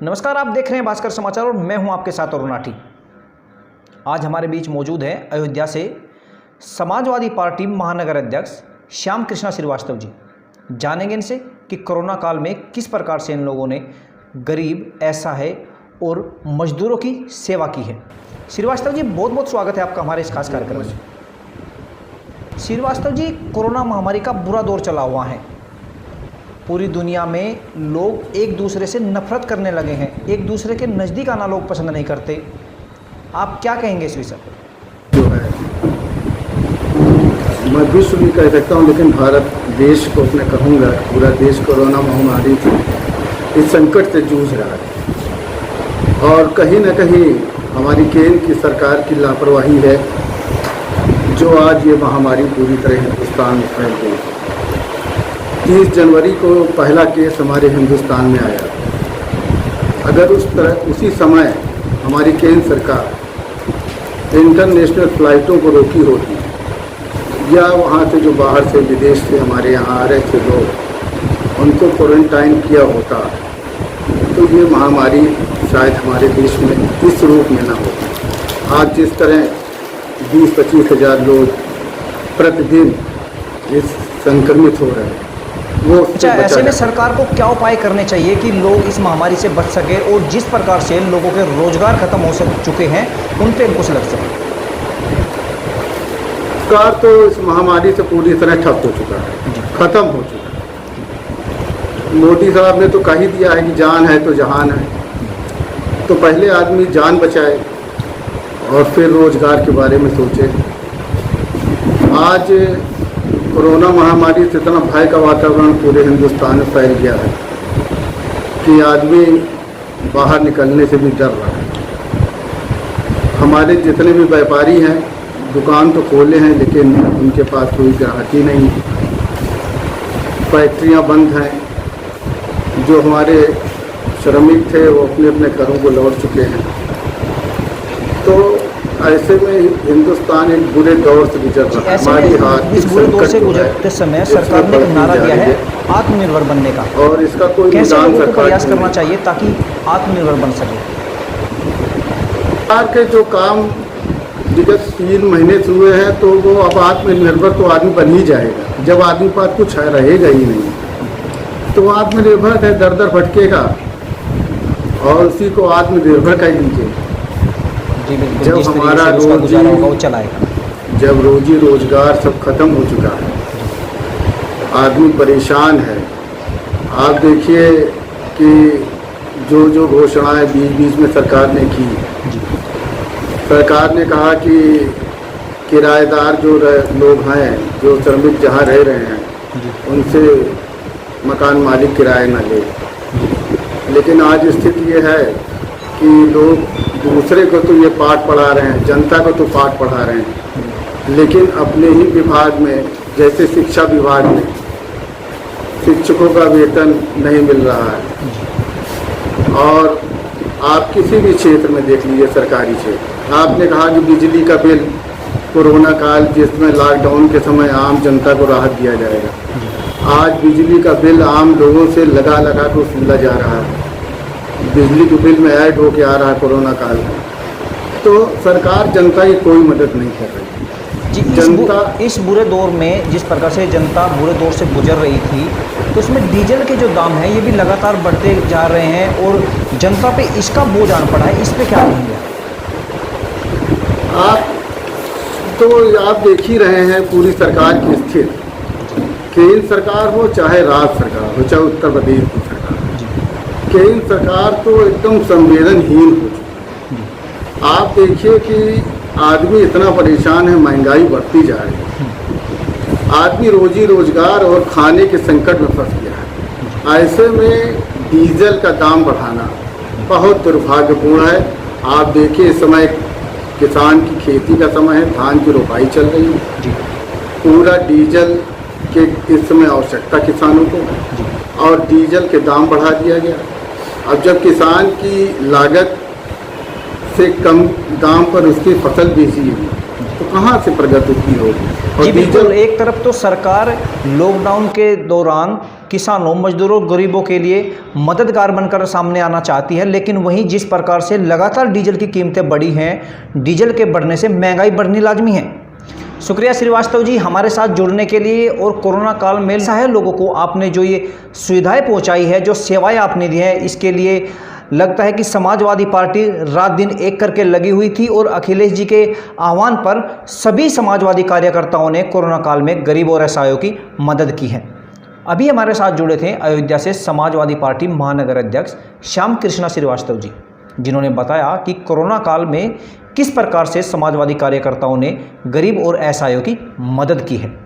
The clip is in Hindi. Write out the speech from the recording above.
नमस्कार, आप देख रहे हैं भास्कर समाचार और मैं हूं आपके साथ अरुण राठी। आज हमारे बीच मौजूद है अयोध्या से समाजवादी पार्टी महानगर अध्यक्ष श्याम कृष्णा श्रीवास्तव जी। जानेंगे इनसे कि कोरोना काल में किस प्रकार से इन लोगों ने गरीब, असहाय और मजदूरों की सेवा की है। श्रीवास्तव जी, बहुत बहुत स्वागत है आपका हमारे इस खास कार्यक्रम में। श्रीवास्तव जी, कोरोना महामारी का बुरा दौर चला हुआ है। पूरी दुनिया में लोग एक दूसरे से नफरत करने लगे हैं, एक दूसरे के नज़दीक आना लोग पसंद नहीं करते। आप क्या कहेंगे इस विषय पर? जो है मैं विश्व भी कह सकता हूँ, लेकिन भारत देश को मैं कहूँगा पूरा देश कोरोना महामारी से इस संकट से जूझ रहा है और कहीं न कहीं हमारी केंद्र की सरकार की लापरवाही है जो आज ये महामारी पूरी तरह हिंदुस्तान में फैल गई। 30 जनवरी को पहला केस हमारे हिंदुस्तान में आया। अगर उसी समय हमारी केंद्र सरकार इंटरनेशनल फ़्लाइटों को रोकी होती या वहाँ से जो बाहर से विदेश से हमारे यहाँ आ रहे थे लोग उनको क्वारंटाइन किया होता तो ये महामारी शायद हमारे देश में इस रूप में न होती। आज जिस तरह 20-25 हज़ार लोग प्रतिदिन इस संक्रमित हो रहे हैं वो अच्छा, ऐसे में सरकार को क्या उपाय करने चाहिए कि लोग इस महामारी से बच सके और जिस प्रकार से लोगों के रोजगार खत्म हो चुके हैं उन पे अंकुश लग सके? सरकार तो इस महामारी से पूरी तरह ठप हो चुका है, खत्म हो चुका है। मोदी साहब ने तो कह ही दिया है कि जान है तो जहान है। तो पहले आदमी जान बचाए और फिर रोजगार के बारे में सोचे। आज कोरोना महामारी से इतना भय का वातावरण पूरे हिंदुस्तान में फैल गया है कि आदमी बाहर निकलने से भी डर रहा है। हमारे जितने भी व्यापारी हैं दुकान तो खोले हैं लेकिन उनके पास कोई ग्राहकी नहीं। फैक्ट्रियां बंद हैं। जो हमारे श्रमिक थे वो अपने अपने घरों को लौट चुके हैं। तो ऐसे में हिंदुस्तान एक बुरे दौर से गुजर रहा है। हमारी हाथ इस बुरे दौर से गुजरते समय सरकार ने एक नारा दिया है आत्मनिर्भर बनने का, और इसका कोई कैसे लोगों को प्रयास करना चाहिए ताकि आत्मनिर्भर बन सके? सरकार के जो काम विगत 3 महीने से हुए हैं तो वो अब आत्मनिर्भर तो आदमी बन ही जाएगा। जब आदमी पास कुछ रहेगा ही नहीं तो आत्मनिर्भर है, दर दर भटकेगा और उसी को आत्मनिर्भर कह लीजिए। जब हमारा जब रोजी रोजगार सब खत्म हो चुका है, आदमी परेशान है। आप देखिए कि जो जो घोषणाएं बीच में सरकार ने की, सरकार ने कहा कि किराएदार जो लोग हैं, जो श्रमिक जहाँ रह रहे हैं उनसे मकान मालिक किराए न ले। लेकिन आज स्थिति ये है कि लोग दूसरे को तो ये पाठ पढ़ा रहे हैं, जनता को तो पाठ पढ़ा रहे हैं, लेकिन अपने ही विभाग में जैसे शिक्षा विभाग में शिक्षकों का वेतन नहीं मिल रहा है। और आप किसी भी क्षेत्र में देख लीजिए, सरकारी क्षेत्र, आपने कहा कि बिजली का बिल कोरोना काल जिसमें लॉकडाउन के समय आम जनता को राहत दिया जाएगा, आज बिजली का बिल आम लोगों से लगा कर वसूला जा रहा है। बिजली के बिल में ऐड होके आ रहा है कोरोना काल में। तो सरकार जनता की कोई मदद नहीं कर रही जी। जनता इस बुरे दौर में जिस प्रकार से जनता बुरे दौर से गुजर रही थी तो उसमें डीजल के जो दाम हैं ये भी लगातार बढ़ते जा रहे हैं और जनता पे इसका बोझ आन पड़ा है। इस पे क्या कहेंगे आप? तो आप देख ही रहे हैं पूरी सरकार की स्थिति, केंद्र सरकार हो चाहे राज्य सरकार हो चाहे उत्तर प्रदेश की सरकार, केंद्र सरकार तो एकदम संवेदनहीन हो चुकी है। आप देखिए कि आदमी इतना परेशान है, महंगाई बढ़ती जा रही है, आदमी रोजी रोजगार और खाने के संकट में फंस गया है। ऐसे में डीजल का दाम बढ़ाना बहुत दुर्भाग्यपूर्ण है। आप देखिए इस समय किसान की खेती का समय है, धान की रोपाई चल रही है, पूरा डीजल के इस समय आवश्यकता किसानों को, और डीजल के दाम बढ़ा दिया गया। अब जब किसान की लागत से कम दाम पर उसकी फसल बेची हुई तो कहाँ से प्रगति की होगी। जी बिल्कुल, एक तरफ तो सरकार लॉकडाउन के दौरान किसानों, मजदूरों, गरीबों के लिए मददगार बनकर सामने आना चाहती है, लेकिन वहीं जिस प्रकार से लगातार डीजल की कीमतें बढ़ी हैं, डीजल के बढ़ने से महंगाई बढ़नी लाजमी है। शुक्रिया श्रीवास्तव जी हमारे साथ जुड़ने के लिए। और कोरोना काल में ऐसा है लोगों को आपने जो ये सुविधाएं पहुंचाई है, जो सेवाएं आपने दी हैं, इसके लिए लगता है कि समाजवादी पार्टी रात दिन एक करके लगी हुई थी और अखिलेश जी के आह्वान पर सभी समाजवादी कार्यकर्ताओं ने कोरोना काल में गरीब और असहायों की मदद की है। अभी हमारे साथ जुड़े थे अयोध्या से समाजवादी पार्टी महानगर अध्यक्ष श्याम कृष्णा श्रीवास्तव जी, जिन्होंने बताया कि कोरोना काल में किस प्रकार से समाजवादी कार्यकर्ताओं ने गरीब और असहायों की मदद की है।